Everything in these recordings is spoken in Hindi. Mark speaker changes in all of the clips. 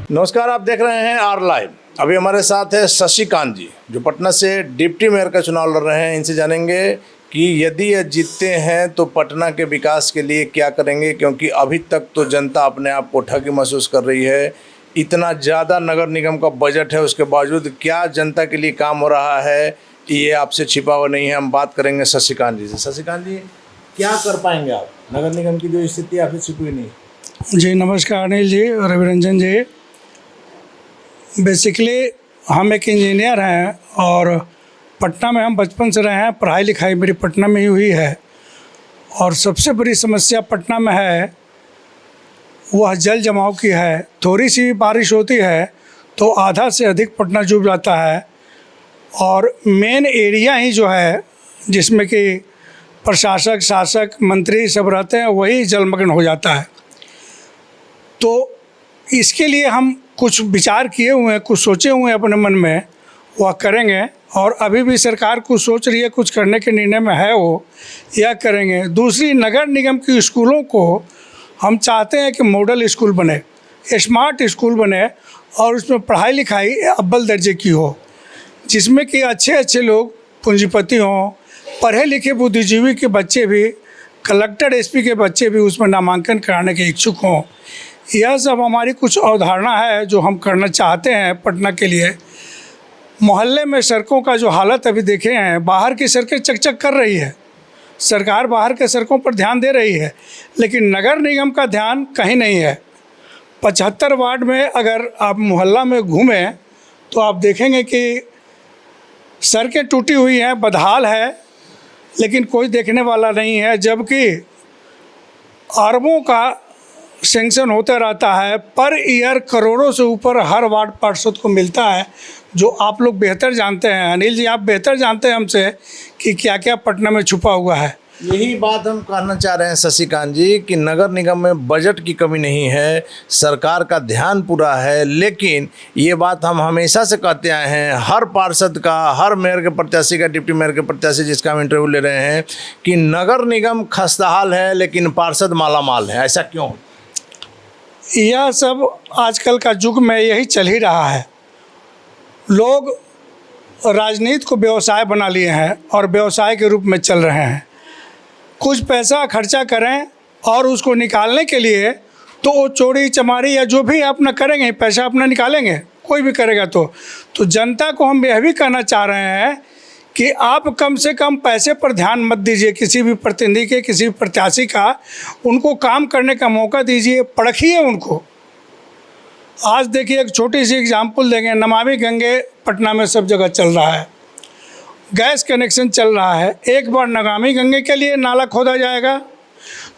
Speaker 1: नमस्कार, आप देख रहे हैं आर लाइव। अभी हमारे साथ है शशिकांत जी, जो पटना से डिप्टी मेयर का चुनाव लड़ रहे हैं। इनसे जानेंगे कि यदि ये जीतते हैं तो पटना के विकास के लिए क्या करेंगे, क्योंकि अभी तक तो जनता अपने आप को ठगी महसूस कर रही है। इतना ज़्यादा नगर निगम का बजट है, उसके बावजूद क्या जनता के लिए काम हो रहा है, ये आपसे छिपा हुआ नहीं है। हम बात करेंगे शशिकांत जी से। शशिकांत जी, क्या कर पाएंगे आप? नगर निगम की जो स्थिति आपसे छिपी हुई नहीं।
Speaker 2: जी नमस्कार अनिल जी, रविरंजन जी। बेसिकली हम एक इंजीनियर हैं और पटना में हम बचपन से रहे हैं। पढ़ाई लिखाई मेरी पटना में ही हुई है और सबसे बड़ी समस्या पटना में है वह जल जमाव की है। थोड़ी सी बारिश होती है तो आधा से अधिक पटना डूब जाता है और मेन एरिया ही जो है जिसमें कि प्रशासक, शासक, मंत्री सब रहते हैं, वही जलमग्न हो जाता है। तो इसके लिए हम कुछ विचार किए हुए हैं, कुछ सोचे हुए हैं अपने मन में, वह करेंगे। और अभी भी सरकार कुछ सोच रही है, कुछ करने के निर्णय में है, वो यह करेंगे। दूसरी, नगर निगम की स्कूलों को हम चाहते हैं कि मॉडल स्कूल बने, स्मार्ट स्कूल बने और उसमें पढ़ाई लिखाई अव्वल दर्जे की हो, जिसमें कि अच्छे अच्छे लोग पूंजीपति हों, पढ़े लिखे बुद्धिजीवी के बच्चे भी, कलेक्टर एसपी के बच्चे भी उसमें नामांकन कराने के इच्छुक हों। यह सब हमारी कुछ अवधारणा है जो हम करना चाहते हैं पटना के लिए। मोहल्ले में सड़कों का जो हालत अभी देखे हैं, बाहर की सड़कें चकचक कर रही है, सरकार बाहर के सड़कों पर ध्यान दे रही है, लेकिन नगर निगम का ध्यान कहीं नहीं है। 75 वार्ड में अगर आप मोहल्ला में घूमें तो आप देखेंगे कि सड़कें टूटी हुई हैं, बदहाल है, लेकिन कोई देखने वाला नहीं है। जबकि अरबों का सेंक्शन होता रहता है, पर ईयर करोड़ों से ऊपर हर वार्ड पार्षद को मिलता है, जो आप लोग बेहतर जानते हैं। अनिल जी, आप बेहतर जानते हैं हमसे कि क्या क्या पटना में छुपा हुआ है।
Speaker 1: यही बात हम कहना चाह रहे हैं शशिकांत जी कि नगर निगम में बजट की कमी नहीं है, सरकार का ध्यान पूरा है। लेकिन ये बात हम हमेशा से कहते आए हैं, हर पार्षद का, हर मेयर के प्रत्याशी का, डिप्टी मेयर के प्रत्याशी जिसका हम इंटरव्यू ले रहे हैं, कि नगर निगम खस्ताहाल है लेकिन पार्षद मालामाल है। ऐसा क्यों?
Speaker 2: यह सब आजकल का युग में यही चल ही रहा है। लोग राजनीति को व्यवसाय बना लिए हैं और व्यवसाय के रूप में चल रहे हैं। कुछ पैसा खर्चा करें और उसको निकालने के लिए तो वो चोरी चमारी या जो भी अपना करेंगे, पैसा अपना निकालेंगे, कोई भी करेगा। तो जनता को हम यह भी कहना चाह रहे हैं कि आप कम से कम पैसे पर ध्यान मत दीजिए किसी भी प्रतिनिधि के, किसी भी प्रत्याशी का। उनको काम करने का मौका दीजिए, परखिए उनको। आज देखिए, एक छोटी सी एग्जाम्पल देंगे। नमामि गंगे पटना में सब जगह चल रहा है, गैस कनेक्शन चल रहा है। एक बार नमामि गंगे के लिए नाला खोदा जाएगा,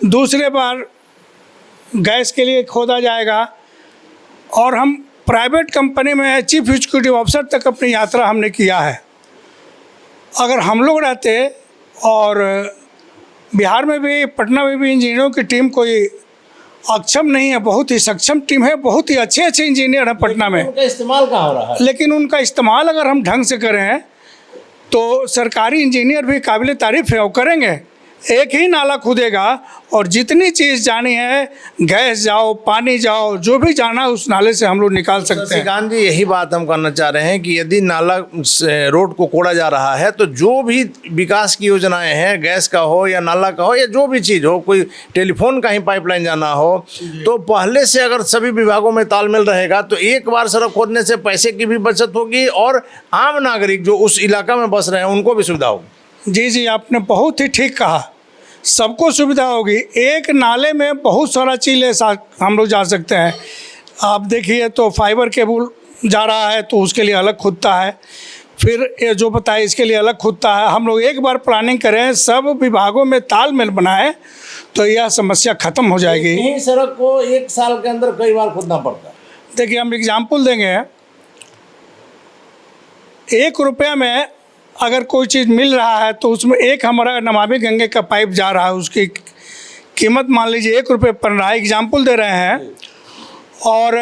Speaker 2: दूसरे बार गैस के लिए खोदा जाएगा, और हम प्राइवेट कंपनी में चीफ एग्जीक्यूटिव ऑफिसर तक अपनी यात्रा हमने किया है। अगर हम लोग रहते, और बिहार में भी, पटना में भी इंजीनियरों की टीम कोई अक्षम नहीं है, बहुत ही सक्षम टीम है, बहुत ही अच्छे अच्छे इंजीनियर हैं पटना में।
Speaker 1: उनका इस्तेमाल कहाँ हो रहा है?
Speaker 2: लेकिन उनका इस्तेमाल अगर हम ढंग से करें तो सरकारी इंजीनियर भी काबिल तारीफ़ है, वो करेंगे। एक ही नाला खुदेगा और जितनी चीज़ जानी है, गैस जाओ, पानी जाओ, जो भी जाना उस नाले से हम लोग निकाल सकते हैं।
Speaker 1: शशिकांत जी, यही बात हम करना चाह रहे हैं कि यदि नाला रोड को कोड़ा जा रहा है तो जो भी विकास की योजनाएं हैं, गैस का हो या नाला का हो या जो भी चीज़ हो, कोई टेलीफोन का ही पाइपलाइन जाना हो, तो पहले से अगर सभी विभागों में तालमेल रहेगा तो एक बार सड़क खोदने से पैसे की भी बचत होगी और आम नागरिक जो उस इलाका में बस रहे हैं उनको भी सुविधा होगी।
Speaker 2: जी, आपने बहुत ही ठीक कहा, सबको सुविधा होगी। एक नाले में बहुत सारा चीज़ हम लोग जा सकते हैं। आप देखिए तो फाइबर केबल जा रहा है तो उसके लिए अलग खुदता है, फिर ये जो बताए इसके लिए अलग खुदता है। हम लोग एक बार प्लानिंग करें, सब विभागों में तालमेल बनाएं तो यह समस्या ख़त्म हो जाएगी।
Speaker 1: यही सड़क को एक साल के अंदर कई बार खुदना पड़ता है।
Speaker 2: देखिए, हम एग्जाम्पल देंगे। 1 रुपया में अगर कोई चीज़ मिल रहा है तो उसमें एक हमारा नमामि गंगे का पाइप जा रहा है, उसकी कीमत मान लीजिए 1 रुपये पड़ रहा है, एग्जाम्पल दे रहे हैं। और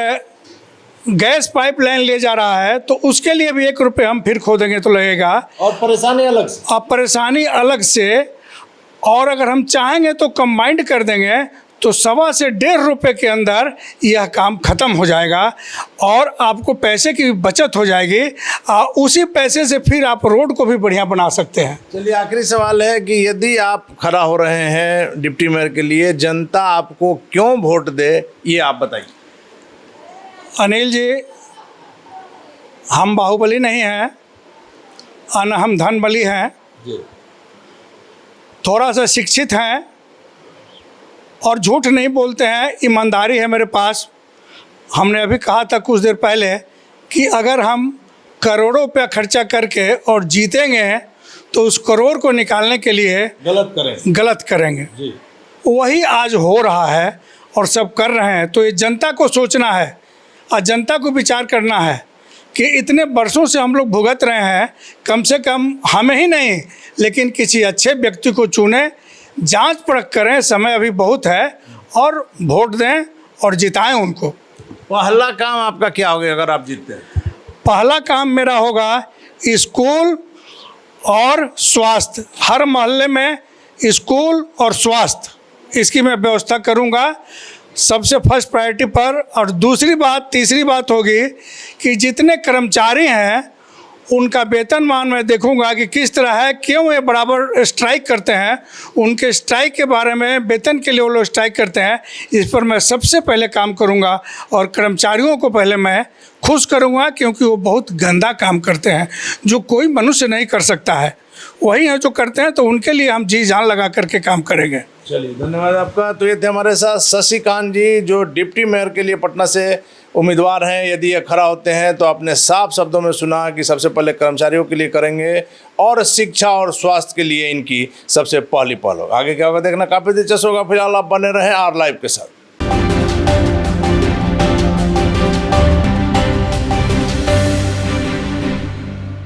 Speaker 2: गैस पाइप लाइन ले जा रहा है तो उसके लिए भी 1 रुपये हम फिर खोदेंगे तो लगेगा,
Speaker 1: और परेशानी अलग से।
Speaker 2: अब परेशानी अलग से। और अगर हम चाहेंगे तो कंबाइंड कर देंगे तो 1.25 से 1.5 रुपये के अंदर यह काम ख़त्म हो जाएगा और आपको पैसे की बचत हो जाएगी। उसी पैसे से फिर आप रोड को भी बढ़िया बना सकते हैं।
Speaker 1: चलिए, आखिरी सवाल है कि यदि आप खड़ा हो रहे हैं डिप्टी मेयर के लिए, जनता आपको क्यों वोट दे, ये आप बताइए।
Speaker 2: अनिल जी, हम बाहुबली नहीं हैं, हम धनबली हैं, थोड़ा सा शिक्षित हैं और झूठ नहीं बोलते हैं, ईमानदारी है मेरे पास। हमने अभी कहा था कुछ देर पहले कि अगर हम करोड़ों रुपया खर्चा करके और जीतेंगे तो उस करोड़ को निकालने के लिए गलत करेंगे। वही आज हो रहा है और सब कर रहे हैं। तो ये जनता को सोचना है और जनता को विचार करना है कि इतने वर्षों से हम लोग भुगत रहे हैं, कम से कम हमें ही नहीं लेकिन किसी अच्छे व्यक्ति को चुनें, जांच परख करें, समय अभी बहुत है, और वोट दें और जिताएं उनको।
Speaker 1: पहला काम आपका क्या होगा अगर आप जीतते हैं?
Speaker 2: पहला काम मेरा होगा स्कूल और स्वास्थ्य, हर मोहल्ले में स्कूल और स्वास्थ्य, इसकी मैं व्यवस्था करूंगा सबसे फर्स्ट प्रायोरिटी पर। और तीसरी बात होगी कि जितने कर्मचारी हैं उनका वेतनमान मैं देखूंगा कि किस तरह है, क्यों ये बराबर स्ट्राइक करते हैं, उनके स्ट्राइक के बारे में, वेतन के लिए वो लोग स्ट्राइक करते हैं, इस पर मैं सबसे पहले काम करूंगा। और कर्मचारियों को पहले मैं खुश करूंगा क्योंकि वो बहुत गंदा काम करते हैं जो कोई मनुष्य नहीं कर सकता है, वही है जो करते हैं। तो उनके लिए हम जी जान लगा करके काम करेंगे।
Speaker 1: चलिए, धन्यवाद आपका। तो ये थे हमारे साथ शशिकांत जी, जो डिप्टी मेयर के लिए पटना से उम्मीदवार हैं। यदि ये खड़ा होते हैं तो आपने साफ शब्दों में सुना कि सबसे पहले कर्मचारियों के लिए करेंगे और शिक्षा और स्वास्थ्य के लिए इनकी सबसे पहली पहल होगा। आगे क्या होगा देखना काफ़ी दिलचस्प होगा। फिलहाल आप बने रहें आर लाइव के साथ।